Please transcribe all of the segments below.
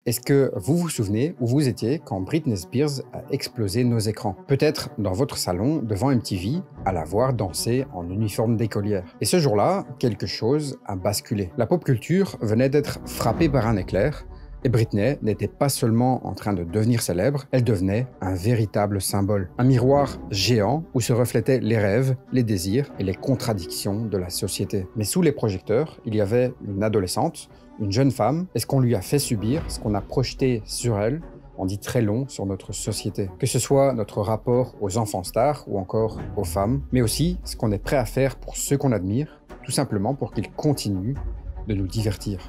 Est-ce que vous vous souvenez où vous étiez quand Britney Spears a explosé nos écrans? Peut-être dans votre salon, devant MTV, à la voir danser en uniforme d'écolière. Et ce jour-là, quelque chose a basculé. La pop culture venait d'être frappée par un éclair, et Britney n'était pas seulement en train de devenir célèbre, elle devenait un véritable symbole. Un miroir géant où se reflétaient les rêves, les désirs et les contradictions de la société. Mais sous les projecteurs, il y avait une adolescente, une jeune femme, et ce qu'on lui a fait subir, ce qu'on a projeté sur elle, en dit très long sur notre société. Que ce soit notre rapport aux enfants stars ou encore aux femmes, mais aussi ce qu'on est prêt à faire pour ceux qu'on admire, tout simplement pour qu'ils continuent de nous divertir.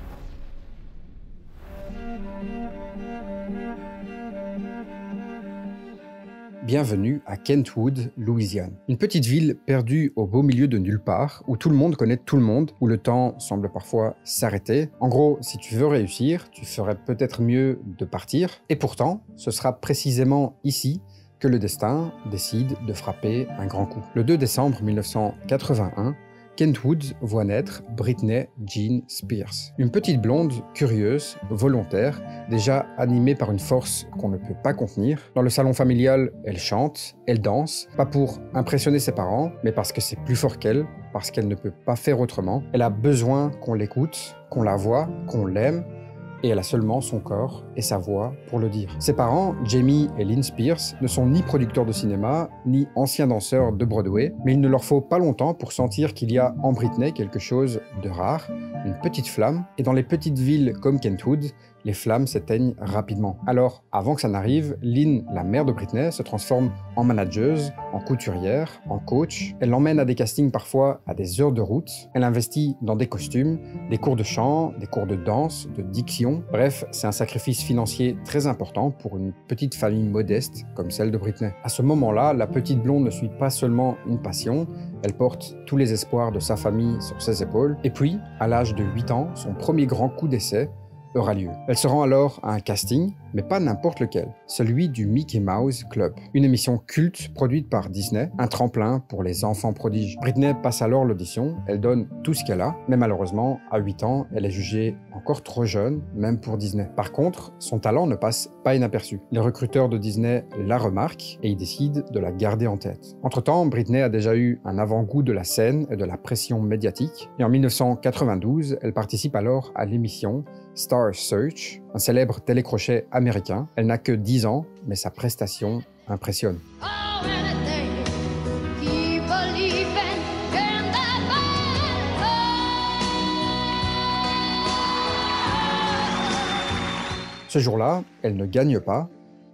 Bienvenue à Kentwood, Louisiane. Une petite ville perdue au beau milieu de nulle part, où tout le monde connaît tout le monde, où le temps semble parfois s'arrêter. En gros, si tu veux réussir, tu ferais peut-être mieux de partir. Et pourtant, ce sera précisément ici que le destin décide de frapper un grand coup. Le 2 décembre 1981, Kentwood voit naître Britney Jean Spears. Une petite blonde curieuse, volontaire, déjà animée par une force qu'on ne peut pas contenir. Dans le salon familial, elle chante, elle danse, pas pour impressionner ses parents, mais parce que c'est plus fort qu'elle, parce qu'elle ne peut pas faire autrement. Elle a besoin qu'on l'écoute, qu'on la voie, qu'on l'aime, et elle a seulement son corps et sa voix pour le dire. Ses parents, Jamie et Lynn Spears, ne sont ni producteurs de cinéma, ni anciens danseurs de Broadway, mais il ne leur faut pas longtemps pour sentir qu'il y a en Britney quelque chose de rare, une petite flamme, et dans les petites villes comme Kentwood, les flammes s'éteignent rapidement. Alors, avant que ça n'arrive, Lynn, la mère de Britney, se transforme en manageuse, en couturière, en coach. Elle l'emmène à des castings parfois à des heures de route. Elle investit dans des costumes, des cours de chant, des cours de danse, de diction. Bref, c'est un sacrifice financier très important pour une petite famille modeste comme celle de Britney. À ce moment-là, la petite blonde ne suit pas seulement une passion, elle porte tous les espoirs de sa famille sur ses épaules. Et puis, à l'âge de 8 ans, son premier grand coup d'essai aura lieu. Elle se rend alors à un casting, mais pas n'importe lequel, celui du Mickey Mouse Club, une émission culte produite par Disney, un tremplin pour les enfants prodiges. Britney passe alors l'audition, elle donne tout ce qu'elle a, mais malheureusement, à 8 ans, elle est jugée encore trop jeune, même pour Disney. Par contre, son talent ne passe pas inaperçu. Les recruteurs de Disney la remarquent et ils décident de la garder en tête. Entre-temps, Britney a déjà eu un avant-goût de la scène et de la pression médiatique, et en 1992, elle participe alors à l'émission Star Search, un célèbre télécrochet américain. Elle n'a que 10 ans, mais sa prestation impressionne. Ce jour-là, elle ne gagne pas,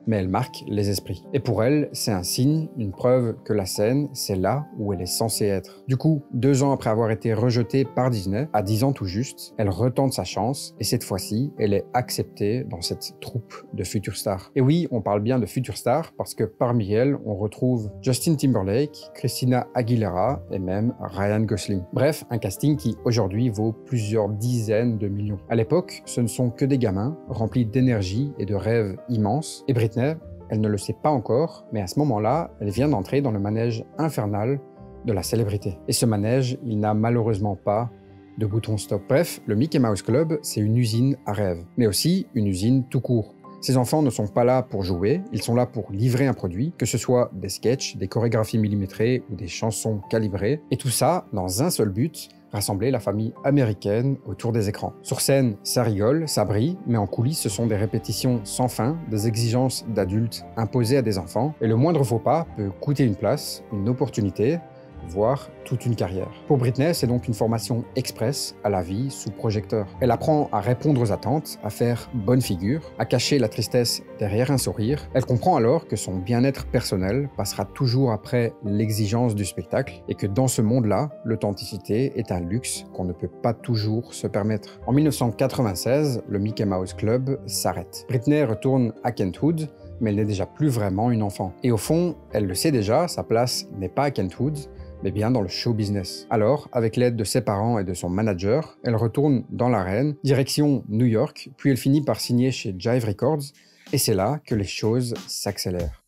mais elle marque les esprits. Et pour elle, c'est un signe, une preuve que la scène, c'est là où elle est censée être. Du coup, 2 ans après avoir été rejetée par Disney, à 10 ans tout juste, elle retente sa chance, et cette fois-ci, elle est acceptée dans cette troupe de futures stars. Et oui, on parle bien de futures stars, parce que parmi elles, on retrouve Justin Timberlake, Christina Aguilera, et même Ryan Gosling. Bref, un casting qui, aujourd'hui, vaut plusieurs dizaines de millions. À l'époque, ce ne sont que des gamins, remplis d'énergie et de rêves immenses, et Britney, elle ne le sait pas encore, mais à ce moment-là, elle vient d'entrer dans le manège infernal de la célébrité. Et ce manège, il n'a malheureusement pas de bouton stop. Bref, le Mickey Mouse Club, c'est une usine à rêve, mais aussi une usine tout court. Ces enfants ne sont pas là pour jouer, ils sont là pour livrer un produit, que ce soit des sketchs, des chorégraphies millimétrées ou des chansons calibrées, et tout ça dans un seul but, rassembler la famille américaine autour des écrans. Sur scène, ça rigole, ça brille, mais en coulisses, ce sont des répétitions sans fin, des exigences d'adultes imposées à des enfants, et le moindre faux pas peut coûter une place, une opportunité, voire toute une carrière. Pour Britney, c'est donc une formation express à la vie sous projecteur. Elle apprend à répondre aux attentes, à faire bonne figure, à cacher la tristesse derrière un sourire. Elle comprend alors que son bien-être personnel passera toujours après l'exigence du spectacle et que dans ce monde-là, l'authenticité est un luxe qu'on ne peut pas toujours se permettre. En 1996, le Mickey Mouse Club s'arrête. Britney retourne à Kentwood, mais elle n'est déjà plus vraiment une enfant. Et au fond, elle le sait déjà, sa place n'est pas à Kentwood, mais bien dans le show business. Alors, avec l'aide de ses parents et de son manager, elle retourne dans l'arène, direction New York, puis elle finit par signer chez Jive Records, et c'est là que les choses s'accélèrent.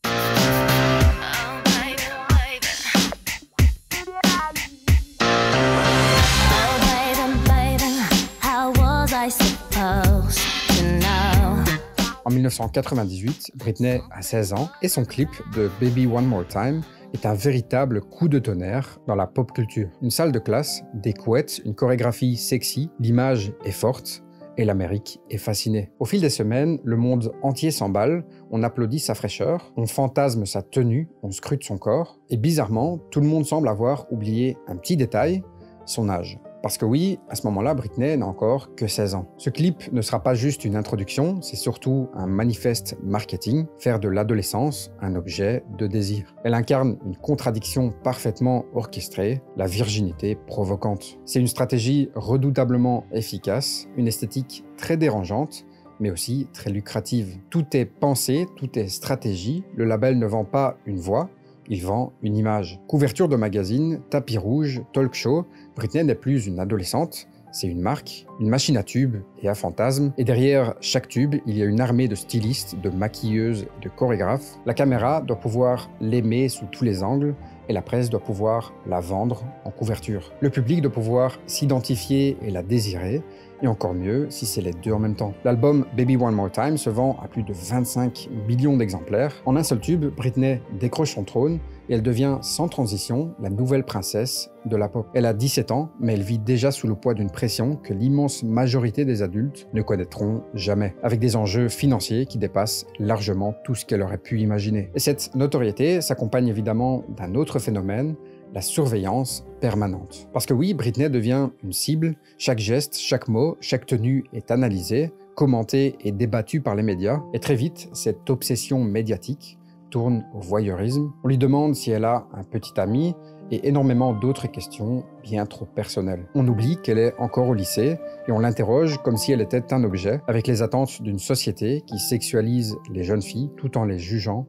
En 1998, Britney a 16 ans et son clip de Baby One More Time est un véritable coup de tonnerre dans la pop culture. Une salle de classe, des couettes, une chorégraphie sexy, l'image est forte et l'Amérique est fascinée. Au fil des semaines, le monde entier s'emballe, on applaudit sa fraîcheur, on fantasme sa tenue, on scrute son corps, et bizarrement, tout le monde semble avoir oublié un petit détail, son âge. Parce que oui, à ce moment-là, Britney n'a encore que 16 ans. Ce clip ne sera pas juste une introduction, c'est surtout un manifeste marketing, faire de l'adolescence un objet de désir. Elle incarne une contradiction parfaitement orchestrée, la virginité provocante. C'est une stratégie redoutablement efficace, une esthétique très dérangeante, mais aussi très lucrative. Tout est pensé, tout est stratégie, le label ne vend pas une voix, il vend une image. Couverture de magazine, tapis rouge, talk show, Britney n'est plus une adolescente, c'est une marque, une machine à tubes et à fantasmes. Et derrière chaque tube, il y a une armée de stylistes, de maquilleuses et de chorégraphes. La caméra doit pouvoir l'aimer sous tous les angles et la presse doit pouvoir la vendre en couverture. Le public doit pouvoir s'identifier et la désirer, et encore mieux si c'est les deux en même temps. L'album Baby One More Time se vend à plus de 25 millions d'exemplaires. En un seul tube, Britney décroche son trône et elle devient sans transition la nouvelle princesse de la pop. Elle a 17 ans, mais elle vit déjà sous le poids d'une pression que l'immense majorité des adultes ne connaîtront jamais, avec des enjeux financiers qui dépassent largement tout ce qu'elle aurait pu imaginer. Et cette notoriété s'accompagne évidemment d'un autre phénomène, la surveillance permanente. Parce que oui, Britney devient une cible, chaque geste, chaque mot, chaque tenue est analysée, commentée et débattue par les médias, et très vite, cette obsession médiatique tourne au voyeurisme. On lui demande si elle a un petit ami, et énormément d'autres questions bien trop personnelles. On oublie qu'elle est encore au lycée, et on l'interroge comme si elle était un objet, avec les attentes d'une société qui sexualise les jeunes filles tout en les jugeant.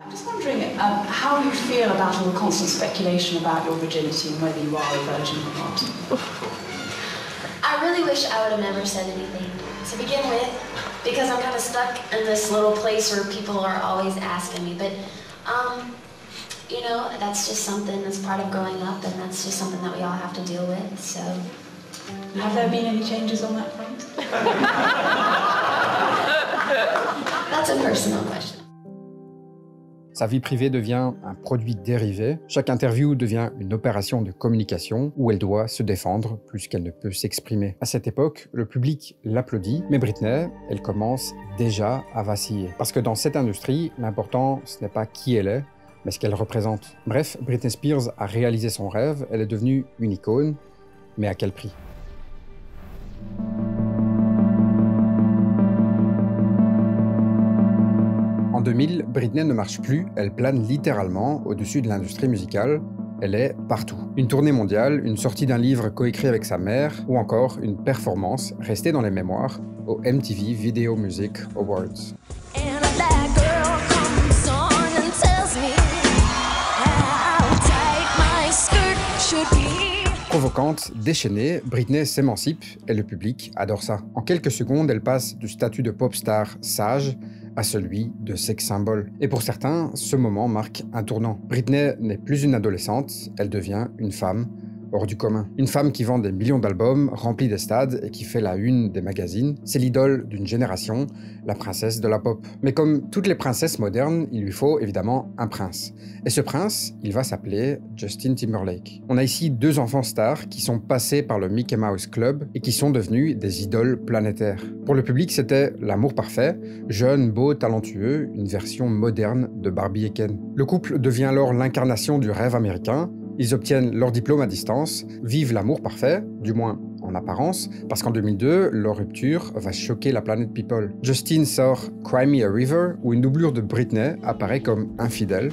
I'm just wondering how you feel about all the constant speculation about your virginity and whether you are a virgin or not. I really wish I would have never said anything to begin with, because I'm kind of stuck in this little place where people are always asking me. But, you know, that's just something that's part of growing up, and that's just something that we all have to deal with. So, Have there been any changes on that front? that's a personal question. Sa vie privée devient un produit dérivé. Chaque interview devient une opération de communication où elle doit se défendre plus qu'elle ne peut s'exprimer. À cette époque, le public l'applaudit, mais Britney, elle commence déjà à vaciller. Parce que dans cette industrie, l'important, ce n'est pas qui elle est, mais ce qu'elle représente. Bref, Britney Spears a réalisé son rêve, elle est devenue une icône, mais à quel prix ? En 2000, Britney ne marche plus, elle plane littéralement au-dessus de l'industrie musicale, elle est partout. Une tournée mondiale, une sortie d'un livre coécrit avec sa mère, ou encore une performance restée dans les mémoires au MTV Video Music Awards. Provocante, déchaînée, Britney s'émancipe et le public adore ça. En quelques secondes, elle passe du statut de pop star sage à celui de sex symbole. Et pour certains, ce moment marque un tournant. Britney n'est plus une adolescente, elle devient une femme hors du commun. Une femme qui vend des millions d'albums, remplit des stades et qui fait la une des magazines. C'est l'idole d'une génération, la princesse de la pop. Mais comme toutes les princesses modernes, il lui faut évidemment un prince. Et ce prince, il va s'appeler Justin Timberlake. On a ici deux enfants stars qui sont passés par le Mickey Mouse Club et qui sont devenus des idoles planétaires. Pour le public, c'était l'amour parfait, jeune, beau, talentueux, une version moderne de Barbie et Ken. Le couple devient alors l'incarnation du rêve américain. Ils obtiennent leur diplôme à distance, vivent l'amour parfait, du moins en apparence, parce qu'en 2002, leur rupture va choquer la planète People. Justin sort Cry Me a River, où une doublure de Britney apparaît comme infidèle.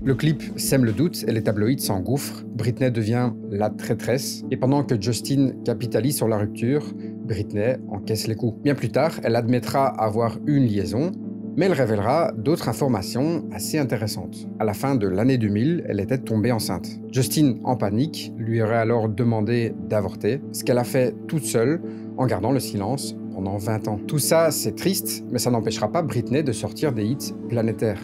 Le clip sème le doute et les tabloïds s'engouffrent. Britney devient la traîtresse. Et pendant que Justin capitalise sur la rupture, Britney encaisse les coups. Bien plus tard, elle admettra avoir eu une liaison, mais elle révélera d'autres informations assez intéressantes. À la fin de l'année 2000, elle était tombée enceinte. Justin, en panique, lui aurait alors demandé d'avorter, ce qu'elle a fait toute seule en gardant le silence pendant 20 ans. Tout ça, c'est triste, mais ça n'empêchera pas Britney de sortir des hits planétaires.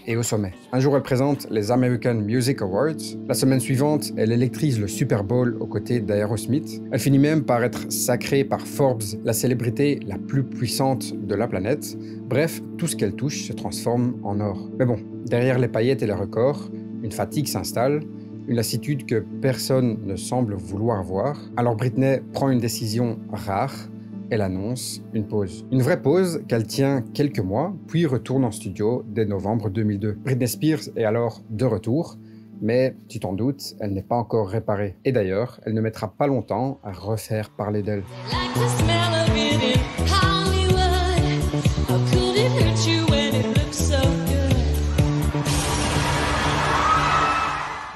est au sommet. Un jour, elle présente les American Music Awards. La semaine suivante, elle électrise le Super Bowl aux côtés d'Aerosmith. Elle finit même par être sacrée par Forbes, la célébrité la plus puissante de la planète. Bref, tout ce qu'elle touche se transforme en or. Mais bon, derrière les paillettes et les records, une fatigue s'installe, une lassitude que personne ne semble vouloir voir. Alors Britney prend une décision rare. Elle annonce une pause. Une vraie pause qu'elle tient quelques mois, puis retourne en studio dès novembre 2002. Britney Spears est alors de retour, mais tu t'en doutes, elle n'est pas encore réparée. Et d'ailleurs, elle ne mettra pas longtemps à refaire parler d'elle.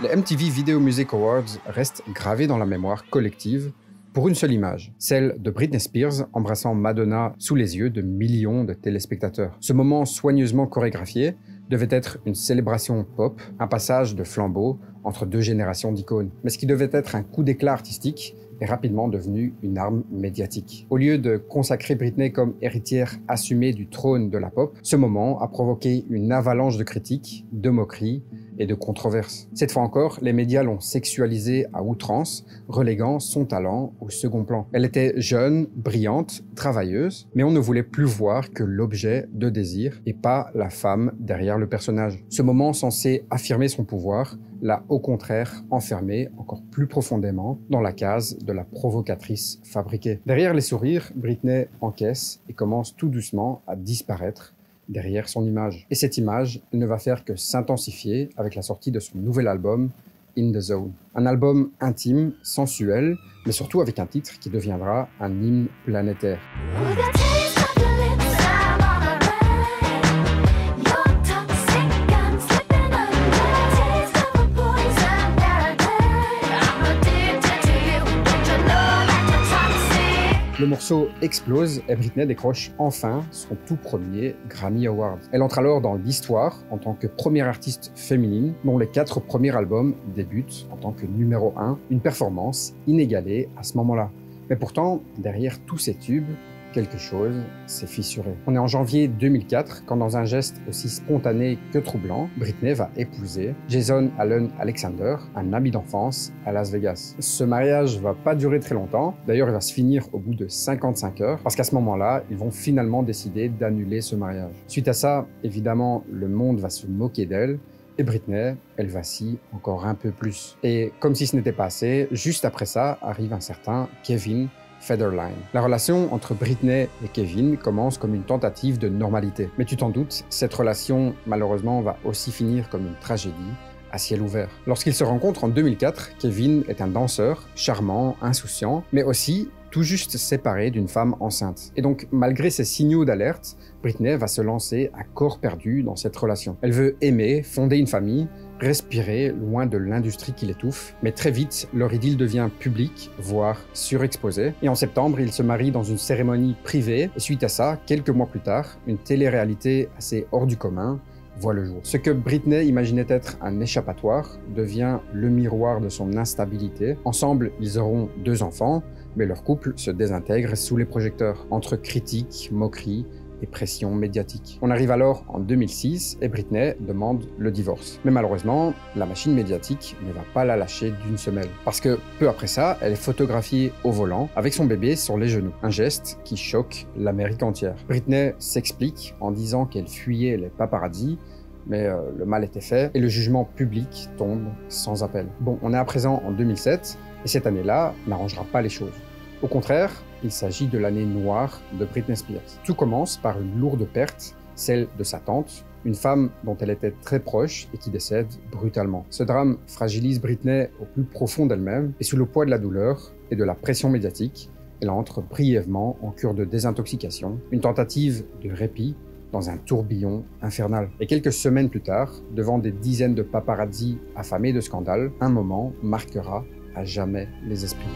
Les MTV Video Music Awards restent gravés dans la mémoire collective pour une seule image, celle de Britney Spears embrassant Madonna sous les yeux de millions de téléspectateurs. Ce moment soigneusement chorégraphié devait être une célébration pop, un passage de flambeau entre deux générations d'icônes. Mais ce qui devait être un coup d'éclat artistique est rapidement devenu une arme médiatique. Au lieu de consacrer Britney comme héritière assumée du trône de la pop, ce moment a provoqué une avalanche de critiques, de moqueries et de controverses. Cette fois encore, les médias l'ont sexualisée à outrance, reléguant son talent au second plan. Elle était jeune, brillante, travailleuse, mais on ne voulait plus voir que l'objet de désir et pas la femme derrière le personnage. Ce moment censé affirmer son pouvoir l'a au contraire enfermée encore plus profondément dans la case de la provocatrice fabriquée. Derrière les sourires, Britney encaisse et commence tout doucement à disparaître derrière son image. Et cette image ne va faire que s'intensifier avec la sortie de son nouvel album, In the Zone. Un album intime, sensuel, mais surtout avec un titre qui deviendra un hymne planétaire. Le morceau explose et Britney décroche enfin son tout premier Grammy Award. Elle entre alors dans l'histoire en tant que première artiste féminine dont les 4 premiers albums débutent en tant que numéro 1, une performance inégalée à ce moment-là. Mais pourtant, derrière tous ces tubes, quelque chose s'est fissuré. On est en janvier 2004 quand dans un geste aussi spontané que troublant, Britney va épouser Jason Allen Alexander, un ami d'enfance à Las Vegas. Ce mariage va pas durer très longtemps, d'ailleurs il va se finir au bout de 55 heures, parce qu'à ce moment-là, ils vont finalement décider d'annuler ce mariage. Suite à ça, évidemment, le monde va se moquer d'elle, et Britney, elle vacille encore un peu plus. Et comme si ce n'était pas assez, juste après ça arrive un certain Kevin Federline. La relation entre Britney et Kevin commence comme une tentative de normalité. Mais tu t'en doutes, cette relation, malheureusement, va aussi finir comme une tragédie à ciel ouvert. Lorsqu'ils se rencontrent en 2004, Kevin est un danseur, charmant, insouciant, mais aussi tout juste séparé d'une femme enceinte. Et donc, malgré ces signaux d'alerte, Britney va se lancer à corps perdu dans cette relation. Elle veut aimer, fonder une famille, respirer loin de l'industrie qui l'étouffe, mais très vite, leur idylle devient publique, voire surexposée. Et en septembre, ils se marient dans une cérémonie privée, et suite à ça, quelques mois plus tard, une télé-réalité assez hors du commun voit le jour. Ce que Britney imaginait être un échappatoire devient le miroir de son instabilité. Ensemble, ils auront 2 enfants, mais leur couple se désintègre sous les projecteurs, entre critiques, moqueries et pression médiatique. On arrive alors en 2006 et Britney demande le divorce. Mais malheureusement, la machine médiatique ne va pas la lâcher d'une semelle. Parce que peu après ça, elle est photographiée au volant avec son bébé sur les genoux. Un geste qui choque l'Amérique entière. Britney s'explique en disant qu'elle fuyait les paparazzis, mais le mal était fait et le jugement public tombe sans appel. Bon, on est à présent en 2007 et cette année-là n'arrangera pas les choses. Au contraire, il s'agit de l'année noire de Britney Spears. Tout commence par une lourde perte, celle de sa tante, une femme dont elle était très proche et qui décède brutalement. Ce drame fragilise Britney au plus profond d'elle-même et sous le poids de la douleur et de la pression médiatique, elle entre brièvement en cure de désintoxication, une tentative de répit dans un tourbillon infernal. Et quelques semaines plus tard, devant des dizaines de paparazzis affamés de scandales, un moment marquera à jamais les esprits.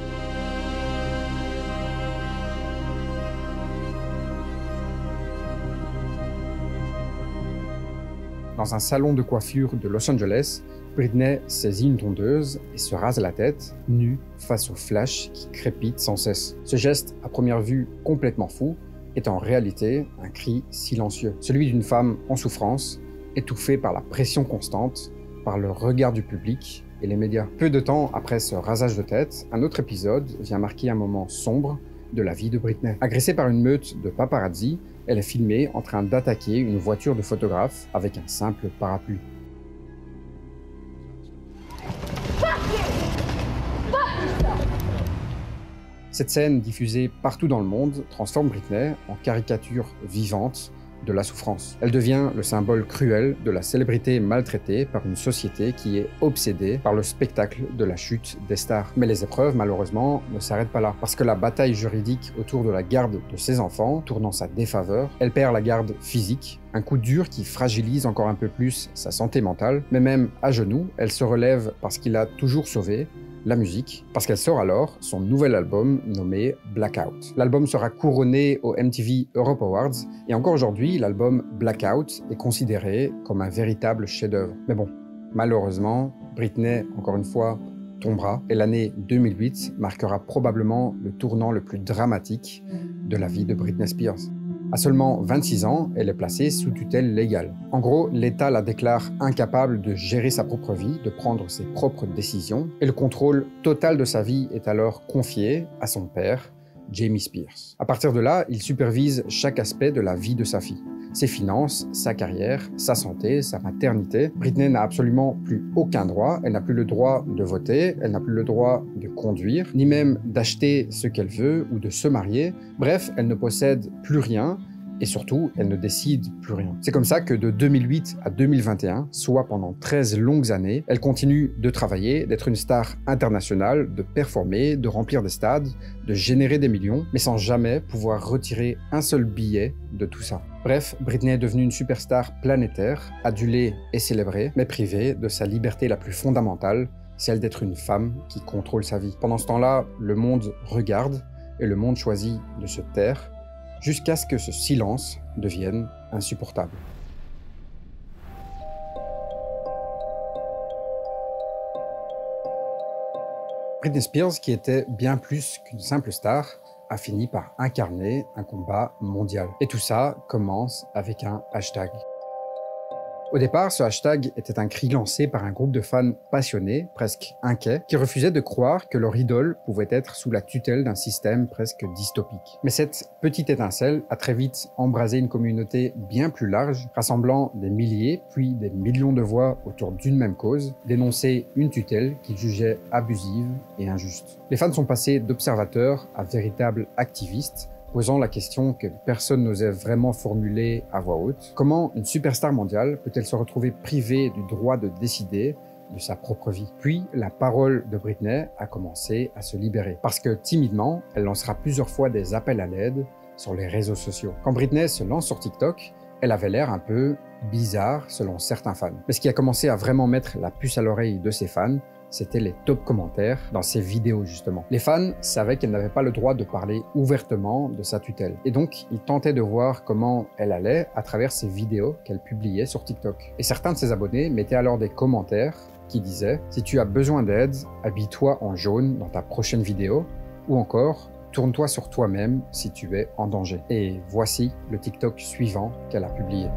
Dans un salon de coiffure de Los Angeles, Britney saisit une tondeuse et se rase la tête, nue face au flash qui crépite sans cesse. Ce geste, à première vue complètement fou, est en réalité un cri silencieux, celui d'une femme en souffrance étouffée par la pression constante, par le regard du public et les médias. Peu de temps après ce rasage de tête, un autre épisode vient marquer un moment sombre de la vie de Britney. Agressée par une meute de paparazzi, elle est filmée en train d'attaquer une voiture de photographe avec un simple parapluie. Cette scène, diffusée partout dans le monde, transforme Britney en caricature vivante de la souffrance. Elle devient le symbole cruel de la célébrité maltraitée par une société qui est obsédée par le spectacle de la chute des stars. Mais les épreuves, malheureusement, ne s'arrêtent pas là, parce que la bataille juridique autour de la garde de ses enfants tourne en sa défaveur. Elle perd la garde physique, un coup dur qui fragilise encore un peu plus sa santé mentale, mais même à genoux, elle se relève parce qu'il a toujours sauvé la musique, parce qu'elle sort alors son nouvel album nommé Blackout. L'album sera couronné aux MTV Europe Awards, et encore aujourd'hui, l'album Blackout est considéré comme un véritable chef-d'œuvre. Mais bon, malheureusement, Britney, encore une fois, tombera, et l'année 2008 marquera probablement le tournant le plus dramatique de la vie de Britney Spears. À seulement 26 ans, elle est placée sous tutelle légale. En gros, l'État la déclare incapable de gérer sa propre vie, de prendre ses propres décisions, et le contrôle total de sa vie est alors confié à son père, Jamie Spears. À partir de là, il supervise chaque aspect de la vie de sa fille. Ses finances, sa carrière, sa santé, sa maternité. Britney n'a absolument plus aucun droit. Elle n'a plus le droit de voter, elle n'a plus le droit de conduire, ni même d'acheter ce qu'elle veut ou de se marier. Bref, elle ne possède plus rien. Et surtout, elle ne décide plus rien. C'est comme ça que de 2008 à 2021, soit pendant 13 longues années, elle continue de travailler, d'être une star internationale, de performer, de remplir des stades, de générer des millions, mais sans jamais pouvoir retirer un seul billet de tout ça. Bref, Britney est devenue une superstar planétaire, adulée et célébrée, mais privée de sa liberté la plus fondamentale, celle d'être une femme qui contrôle sa vie. Pendant ce temps-là, le monde regarde et le monde choisit de se taire, jusqu'à ce que ce silence devienne insupportable. Britney Spears, qui était bien plus qu'une simple star, a fini par incarner un combat mondial. Et tout ça commence avec un hashtag. Au départ, ce hashtag était un cri lancé par un groupe de fans passionnés, presque inquiets, qui refusaient de croire que leur idole pouvait être sous la tutelle d'un système presque dystopique. Mais cette petite étincelle a très vite embrasé une communauté bien plus large, rassemblant des milliers, puis des millions de voix autour d'une même cause, dénoncer une tutelle qu'ils jugeaient abusive et injuste. Les fans sont passés d'observateurs à véritables activistes, posant la question que personne n'osait vraiment formuler à voix haute. Comment une superstar mondiale peut-elle se retrouver privée du droit de décider de sa propre vie? Puis, la parole de Britney a commencé à se libérer. Parce que timidement, elle lancera plusieurs fois des appels à l'aide sur les réseaux sociaux. Quand Britney se lance sur TikTok, elle avait l'air un peu bizarre selon certains fans. Mais ce qui a commencé à vraiment mettre la puce à l'oreille de ses fans, c'était les top commentaires dans ses vidéos justement. Les fans savaient qu'elle n'avait pas le droit de parler ouvertement de sa tutelle. Et donc, ils tentaient de voir comment elle allait à travers ses vidéos qu'elle publiait sur TikTok. Et certains de ses abonnés mettaient alors des commentaires qui disaient « Si tu as besoin d'aide, habille-toi en jaune dans ta prochaine vidéo » ou encore « Tourne-toi sur toi-même si tu es en danger ». Et voici le TikTok suivant qu'elle a publié.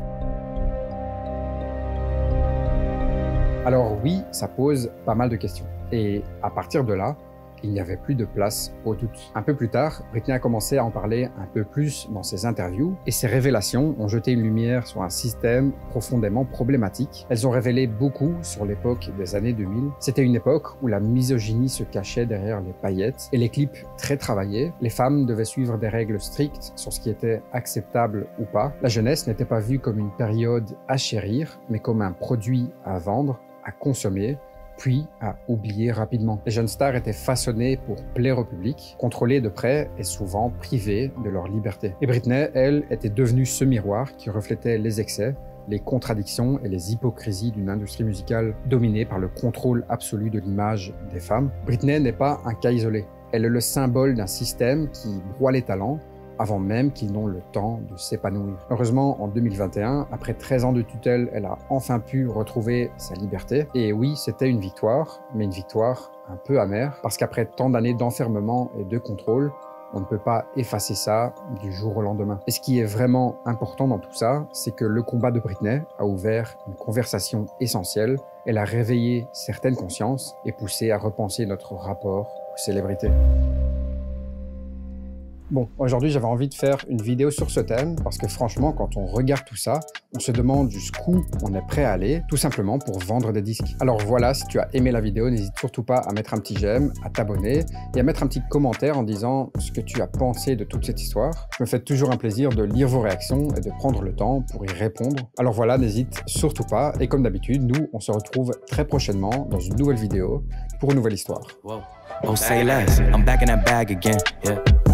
Alors oui, ça pose pas mal de questions. Et à partir de là, il n'y avait plus de place au doute. Un peu plus tard, Britney a commencé à en parler un peu plus dans ses interviews, et ses révélations ont jeté une lumière sur un système profondément problématique. Elles ont révélé beaucoup sur l'époque des années 2000. C'était une époque où la misogynie se cachait derrière les paillettes, et les clips très travaillés. Les femmes devaient suivre des règles strictes sur ce qui était acceptable ou pas. La jeunesse n'était pas vue comme une période à chérir, mais comme un produit à vendre, à consommer, puis à oublier rapidement. Les jeunes stars étaient façonnées pour plaire au public, contrôlées de près et souvent privées de leur liberté. Et Britney, elle, était devenue ce miroir qui reflétait les excès, les contradictions et les hypocrisies d'une industrie musicale dominée par le contrôle absolu de l'image des femmes. Britney n'est pas un cas isolé. Elle est le symbole d'un système qui broie les talents, avant même qu'ils n'ont le temps de s'épanouir. Heureusement, en 2021, après 13 ans de tutelle, elle a enfin pu retrouver sa liberté. Et oui, c'était une victoire, mais une victoire un peu amère, parce qu'après tant d'années d'enfermement et de contrôle, On ne peut pas effacer ça du jour au lendemain. Et ce qui est vraiment important dans tout ça, c'est que le combat de Britney a ouvert une conversation essentielle. Elle a réveillé certaines consciences et poussé à repenser notre rapport aux célébrités. Bon, aujourd'hui, j'avais envie de faire une vidéo sur ce thème parce que franchement, quand on regarde tout ça, on se demande jusqu'où on est prêt à aller, tout simplement pour vendre des disques. Alors voilà, si tu as aimé la vidéo, n'hésite surtout pas à mettre un petit j'aime, à t'abonner et à mettre un petit commentaire en disant ce que tu as pensé de toute cette histoire. Ça me fait toujours un plaisir de lire vos réactions et de prendre le temps pour y répondre. Alors voilà, n'hésite surtout pas et comme d'habitude, nous, on se retrouve très prochainement dans une nouvelle vidéo pour une nouvelle histoire. Whoa. Oh, say less. I'm back in that bag again. Yeah.